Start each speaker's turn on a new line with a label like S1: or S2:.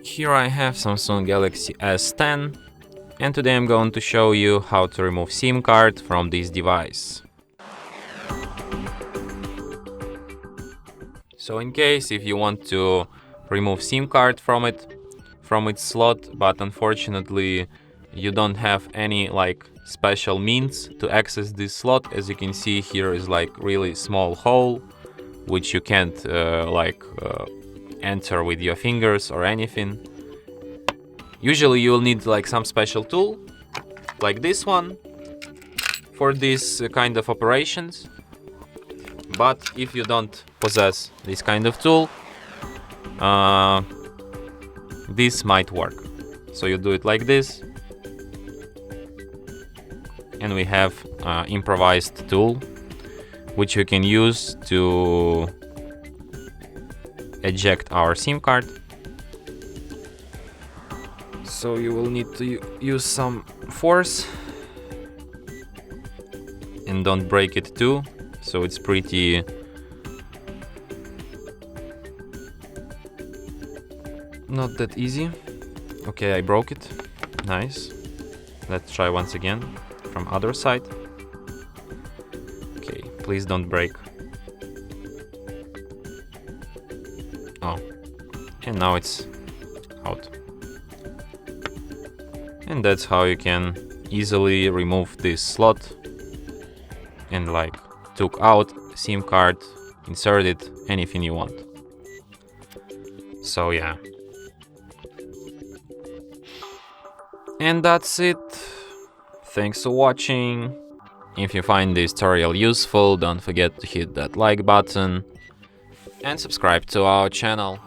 S1: Here I have Samsung Galaxy S10, and today I'm going to show you how to remove SIM card from this device. So in case if you want to remove SIM card from its slot, but unfortunately you don't have any special means to access this slot, as you can see here is really small hole which you can't enter with your fingers or anything. Usually you will need some special tool like this one for this kind of operations. But if you don't possess this kind of tool, this might work. So you do it like this, and we have improvised tool which you can use to eject our SIM card. So you will need to use some force and don't break it too. So it's pretty not that easy. Okay, I broke it. Nice. Let's try once again from other side. Okay, please don't break. Oh, and now it's out. And that's how you can easily remove this slot and took out SIM card, insert it, anything you want. So yeah. And that's it. Thanks for watching. If you find this tutorial useful, don't forget to hit that like button and subscribe to our channel.